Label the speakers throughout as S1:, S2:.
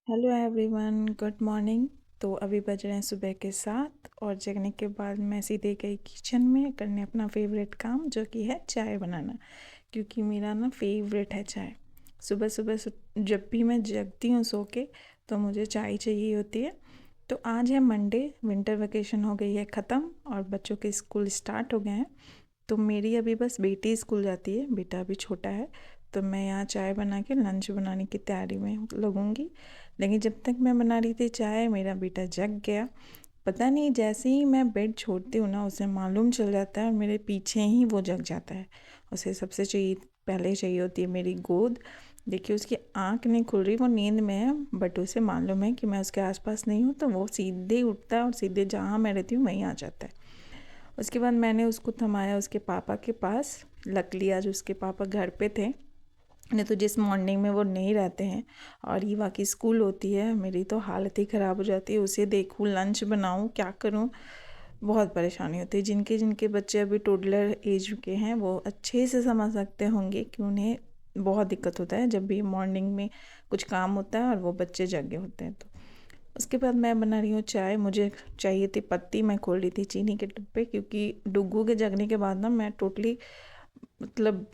S1: Hello everyone, good morning. तो अभी बज रहे हैं सुबह के 7 और जगने के बाद मैं सीधे गई किचन में करने अपना फेवरेट काम, जो कि है चाय बनाना। क्योंकि मेरा ना फेवरेट है चाय। सुबह सुबह जब भी मैं जगती हूँ सो के, तो मुझे चाय चाहिए होती है। तो आज है मंडे, विंटर वेकेशन हो गई है ख़त्म और बच्चों के स्कूल स्टार्ट हो गए हैं। तो मेरी अभी बस बेटी स्कूल जाती है, बेटा अभी छोटा है। तो मैं यहाँ चाय बना के लंच बनाने की तैयारी में लगूंगी। लेकिन जब तक मैं बना रही थी चाय, मेरा बेटा जग गया। पता नहीं, जैसे ही मैं बेड छोड़ती हूँ ना, उसे मालूम चल जाता है और मेरे पीछे ही वो जग जाता है। उसे सबसे पहले चाहिए होती है मेरी गोद। देखिए, उसकी आंख नहीं खुल रही, वो नींद में है, बट उसे मालूम है कि मैं उसके आसपास नहीं हूँ, तो वो सीधे ही उठता है और सीधे जहाँ मैं रहती हूँ वहीं आ जाता है। उसके बाद मैंने उसको थमाया उसके पापा के पास। लकली आज उसके पापा घर पे थे, नहीं तो जिस मॉर्निंग में वो नहीं रहते हैं और ईवा की स्कूल होती है, मेरी तो हालत ही ख़राब हो जाती है। उसे देखूँ, लंच बनाऊँ, क्या करूँ, बहुत परेशानी होती है। जिनके जिनके बच्चे अभी टोडलर एज के हैं, वो अच्छे से समझ सकते होंगे कि उन्हें बहुत दिक्कत होता है जब भी मॉर्निंग में कुछ काम होता है और वो बच्चे जगे होते हैं। तो उसके बाद मैं बना रही हूँ चाय। मुझे चाहिए थी पत्ती, मैं खोल रही थी चीनी के डिब्बे, क्योंकि डुग्गू के जगने के बाद ना मैं टोटली, मतलब,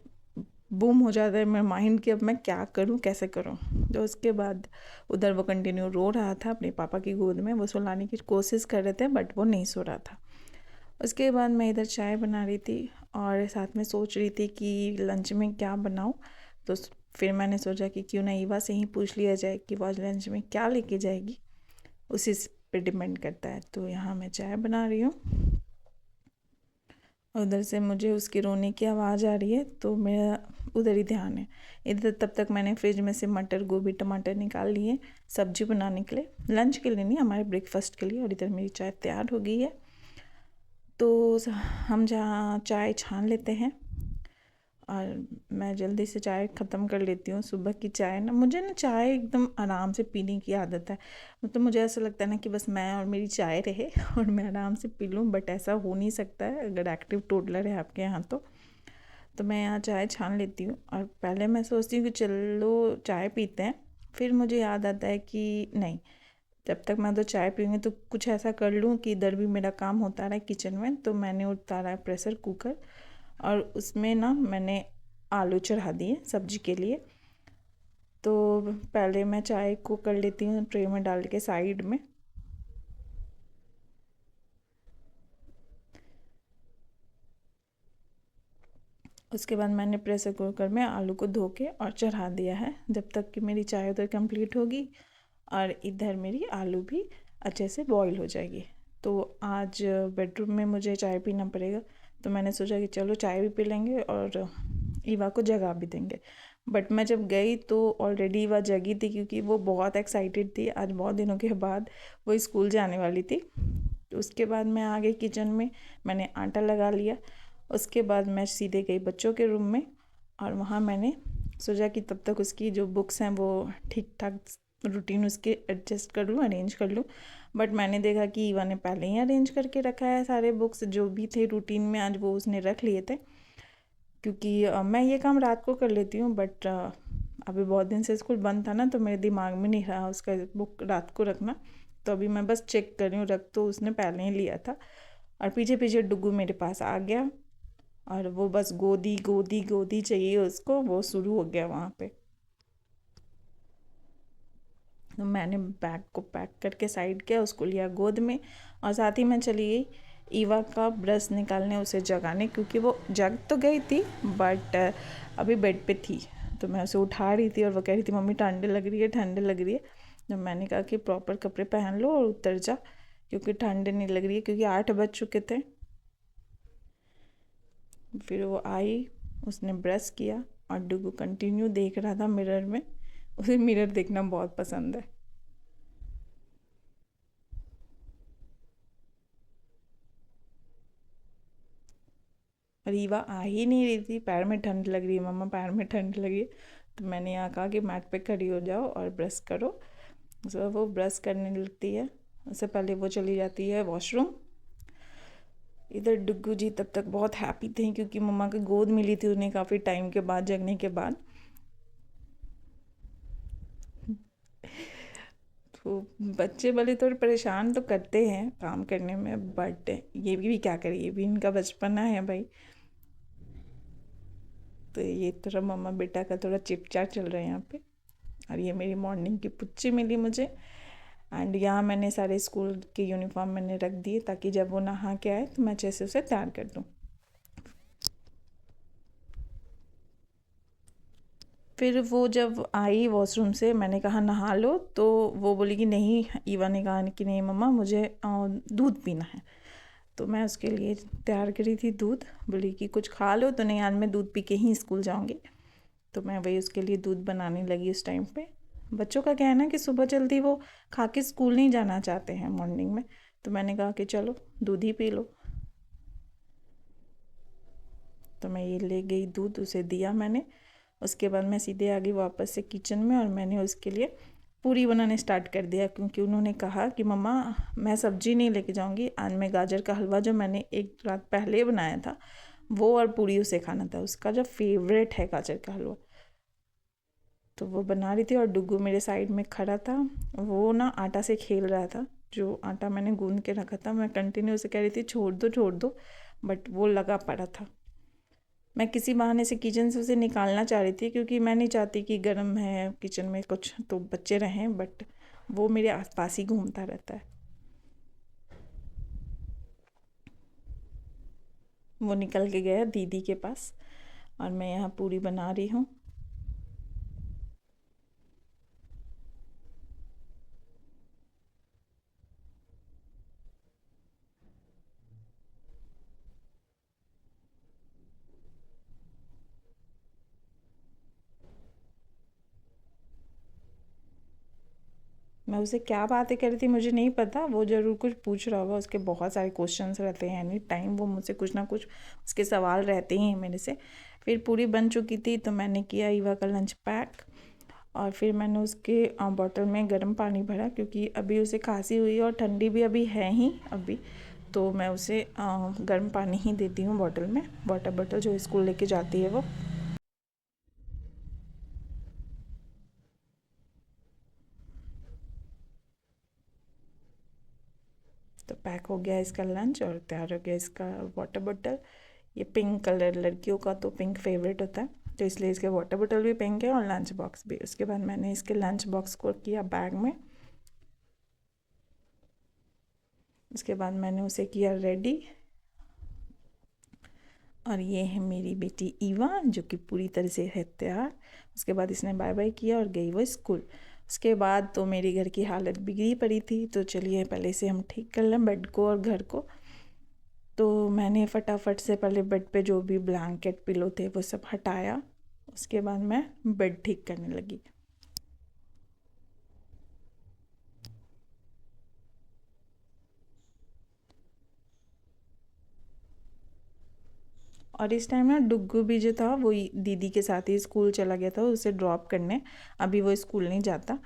S1: बूम हो जाता है मेरा माइंड कि अब मैं क्या करूं, कैसे करूं। तो उसके बाद उधर वो कंटिन्यू रो रहा था अपने पापा की गोद में, वो सुलाने की कोशिश कर रहे थे बट वो नहीं सो रहा था। उसके बाद मैं इधर चाय बना रही थी और साथ में सोच रही थी कि लंच में क्या बनाऊं। तो फिर मैंने सोचा कि क्यों ना ईवा से ही पूछ लिया जाए कि वो आज लंच में क्या लेके जाएगी, उसी पे डिपेंड करता है। तो यहाँ मैं चाय बना रही हूँ, उधर से मुझे उसके रोने की आवाज़ आ रही है, तो मेरा उधर ही ध्यान है। इधर तब तक मैंने फ्रिज में से मटर, गोभी, टमाटर निकाल लिए सब्जी बनाने के लिए, लंच के लिए नहीं, हमारे ब्रेकफास्ट के लिए। और इधर मेरी चाय तैयार हो गई है। तो हम जहाँ चाय छान लेते हैं और मैं जल्दी से चाय ख़त्म कर लेती हूँ। सुबह की चाय ना, मुझे ना चाय एकदम आराम से पीने की आदत है। मतलब मुझे ऐसा लगता है ना कि बस मैं और मेरी चाय रहे और मैं आराम से पी लूँ, बट ऐसा हो नहीं सकता है अगर एक्टिव टोडलर है आपके यहाँ। तो मैं यहाँ चाय छान लेती हूँ और पहले मैं सोचती हूँ कि चलो चाय पीते हैं। फिर मुझे याद आता है कि नहीं, जब तक मैं तो चाय पीऊँगी तो कुछ ऐसा कर लूँ कि इधर भी मेरा काम होता रहा किचन में। तो मैंने उतारा है प्रेशर कुकर और उसमें ना मैंने आलू चढ़ा दिए सब्जी के लिए। तो पहले मैं चाय को कर लेती हूँ ट्रे में डाल के साइड में। उसके बाद मैंने प्रेशर कुकर में आलू को धो के और चढ़ा दिया है, जब तक कि मेरी चाय उधर कंप्लीट होगी और इधर मेरी आलू भी अच्छे से बॉईल हो जाएगी। तो आज बेडरूम में मुझे चाय पीना पड़ेगा, तो मैंने सोचा कि चलो चाय भी पी लेंगे और ईवा को जगा भी देंगे। बट मैं जब गई तो ऑलरेडी ईवा जगी थी, क्योंकि वो बहुत एक्साइटेड थी, आज बहुत दिनों के बाद वो स्कूल जाने वाली थी। तो उसके बाद मैं आ गई किचन में, मैंने आटा लगा लिया। उसके बाद मैं सीधे गई बच्चों के रूम में और वहाँ मैंने सोचा कि तब तक उसकी जो बुक्स हैं वो ठीक ठाक रूटीन उसके एडजस्ट कर लूँ, अरेंज कर लूँ। बट मैंने देखा कि ईवा ने पहले ही अरेंज करके रखा है, सारे बुक्स जो भी थे रूटीन में आज वो उसने रख लिए थे। क्योंकि मैं ये काम रात को कर लेती हूँ, बट अभी बहुत दिन से स्कूल बंद था ना, तो मेरे दिमाग में नहीं रहा उसका बुक रात को रखना। तो अभी मैं बस चेक कर रही हूँ, रख तो उसने पहले ही लिया था। और पीछे पीछे डुग्गू मेरे पास आ गया और वो बस गोदी गोदी गोदी चाहिए उसको, वो शुरू हो गया वहाँ पे। तो मैंने बैग को पैक करके साइड किया, उसको लिया गोद में और साथ ही मैं चली गई ईवा का ब्रश निकालने, उसे जगाने, क्योंकि वो जग तो गई थी बट अभी बेड पे थी। तो मैं उसे उठा रही थी और वो कह रही थी मम्मी ठंड लग रही है, ठंड लग रही है। तो मैंने कहा कि प्रॉपर कपड़े पहन लो और उतर जा, क्योंकि ठंड नहीं लग रही है, क्योंकि 8 बज चुके थे। फिर वो आई, उसने ब्रश किया और डुगू कंटिन्यू देख रहा था मिरर में। उसे मिरर देखना बहुत पसंद है। और ईवा आ ही नहीं रही थी, पैर में ठंड लग रही है मम्मा, पैर में ठंड लगी है। तो मैंने यहाँ कहा कि मैट पे खड़ी हो जाओ और ब्रश करो। उसके वो ब्रश करने लगती है, उससे पहले वो चली जाती है वॉशरूम। इधर डुग्गू जी तब तक बहुत हैप्पी थे, क्योंकि मम्मा की गोद मिली थी उन्हें काफ़ी टाइम के बाद, जगने के बाद। तो बच्चे भले थोड़े परेशान तो करते हैं काम करने में, बट ये भी क्या करें, ये भी इनका बचपना है भाई। तो ये थोड़ा मम्मा बेटा का थोड़ा चिपचाट चल रहा है यहाँ पे। और ये मेरी मॉर्निंग की पुच्ची मिली मुझे। एंड यहाँ मैंने सारे स्कूल के यूनिफॉर्म मैंने रख दिए ताकि जब वो नहा के आए तो मैं अच्छे से उसे तैयार कर दूँ। फिर वो जब आई वॉशरूम से, मैंने कहा नहा लो, तो वो बोली कि नहीं, ईवा ने कहा कि नहीं मम्मा मुझे दूध पीना है। तो मैं उसके लिए तैयार करी थी दूध, बोली कि कुछ खा लो, तो नहीं आज मैं दूध पी के ही स्कूल जाऊँगी। तो मैं वही उसके लिए दूध बनाने लगी उस टाइम पे। बच्चों का क्या है ना कि सुबह जल्दी वो खा के स्कूल नहीं जाना चाहते हैं मॉर्निंग में, तो मैंने कहा कि चलो दूध ही पी लो। तो मैं ये ले गई दूध, उसे दिया मैंने। उसके बाद मैं सीधे आ गई वापस से किचन में और मैंने उसके लिए पूरी बनाने स्टार्ट कर दिया, क्योंकि उन्होंने कहा कि मम्मा मैं सब्जी नहीं लेके जाऊंगी, आज मैं गाजर का हलवा जो मैंने एक रात पहले बनाया था वो और पूरी उसे खाना था, उसका जो फेवरेट है गाजर का हलवा। तो वो बना रही थी और डुग्गू मेरे साइड में खड़ा था। वो ना आटा से खेल रहा था, जो आटा मैंने गूंद के रखा था। मैं कंटिन्यू उसे कह रही थी छोड़ दो छोड़ दो, बट वो लगा पड़ा था। मैं किसी बहाने से किचन से उसे निकालना चाह रही थी, क्योंकि मैं नहीं चाहती कि गर्म है किचन में कुछ तो बच्चे रहें, बट वो मेरे आसपास ही घूमता रहता है। वो निकल के गया दीदी के पास और मैं यहाँ पूरी बना रही हूँ। मैं उसे क्या बातें कर रही थी मुझे नहीं पता, वो ज़रूर कुछ पूछ रहा होगा, उसके बहुत सारे क्वेश्चंस रहते हैं, एनी टाइम वो मुझसे कुछ ना कुछ उसके सवाल रहते ही हैं मेरे से। फिर पूरी बन चुकी थी तो मैंने किया ईवा का लंच पैक, और फिर मैंने उसके बॉटल में गर्म पानी भरा, क्योंकि अभी उसे खांसी हुई और ठंडी भी अभी है ही अभी। तो मैं उसे गर्म पानी ही देती हूँ बॉटल में, वाटर बॉटल जो स्कूल लेके जाती है वो। तो पैक हो गया इसका लंच और तैयार हो गया इसका वाटर बॉटल। ये पिंक कलर, लड़कियों का तो पिंक फेवरेट होता है, तो इसलिए इसके वाटर बॉटल भी पिंक है और लंच बॉक्स भी। उसके बाद मैंने इसके लंच बॉक्स को किया बैग में। उसके बाद मैंने उसे किया रेडी। और ये है मेरी बेटी ईवा, जो कि पूरी तरह से है तैयार। उसके बाद इसने बाय बाय किया और गई वो स्कूल। उसके बाद तो मेरी घर की हालत बिगड़ी पड़ी थी, तो चलिए पहले से हम ठीक कर लें बेड को और घर को। तो मैंने फटाफट से पहले बेड पे जो भी ब्लैंकेट पिलो थे वो सब हटाया। उसके बाद मैं बेड ठीक करने लगी। और इस टाइम ना डुग्गू भी जो था वो दीदी के साथ ही स्कूल चला गया था उसे ड्रॉप करने। अभी वो स्कूल नहीं जाता,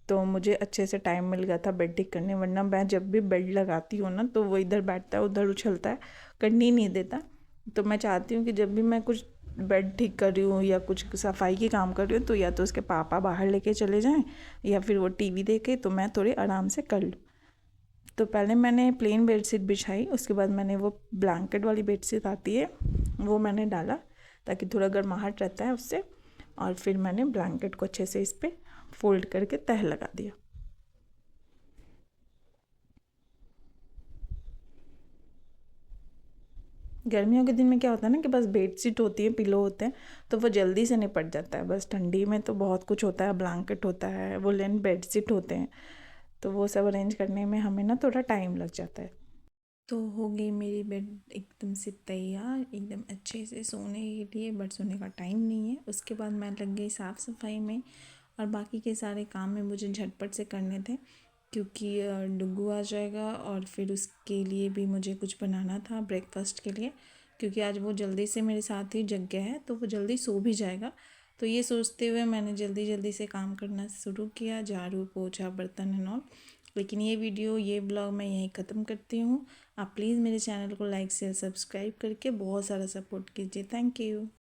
S1: तो मुझे अच्छे से टाइम मिल गया था बेड ठीक करने, वरना मैं जब भी बेड लगाती हूँ ना तो वो इधर बैठता है उधर उछलता है, करनी नहीं देता। तो मैं चाहती हूँ कि जब भी मैं कुछ बेड ठीक कर रही हूँ या कुछ सफाई के काम कर रही हूँ तो या तो उसके पापा बाहर लेके चले जाएं या फिर वो टीवी देखे, तो मैं थोड़े आराम से कर लूँ। तो पहले मैंने प्लेन बेडशीट बिछाई, उसके बाद मैंने वो ब्लैंकेट वाली बेडशीट आती है वो मैंने डाला, ताकि थोड़ा गर्माहट रहता है उससे। और फिर मैंने ब्लैंकेट को अच्छे से इस पर फोल्ड करके तह लगा दिया। गर्मियों के दिन में क्या होता है ना कि बस बेडशीट होती है, पिलो होते हैं, तो वो जल्दी से निपट जाता है। बस ठंडी में तो बहुत कुछ होता है, ब्लैंकेट होता है, वुलन बेडशीट होते हैं, तो वो सब अरेंज करने में हमें ना थोड़ा टाइम लग जाता है। तो हो गई मेरी बेड एकदम से तैयार, एकदम अच्छे से सोने के लिए, बट सोने का टाइम नहीं है। उसके बाद मैं लग गई साफ़ सफाई में, और बाकी के सारे काम में मुझे झटपट से करने थे, क्योंकि डुग्गू आ जाएगा और फिर उसके लिए भी मुझे कुछ बनाना था ब्रेकफास्ट के लिए, क्योंकि आज वो जल्दी से मेरे साथ ही जग गया है तो वो जल्दी सो भी जाएगा। तो ये सोचते हुए मैंने जल्दी जल्दी से काम करना शुरू किया, झाड़ू पोछा बर्तन एंड ऑल। लेकिन ये वीडियो, ये ब्लॉग मैं यहीं ख़त्म करती हूँ। आप प्लीज़ मेरे चैनल को लाइक शेयर सब्सक्राइब करके बहुत सारा सपोर्ट कीजिए। Thank you.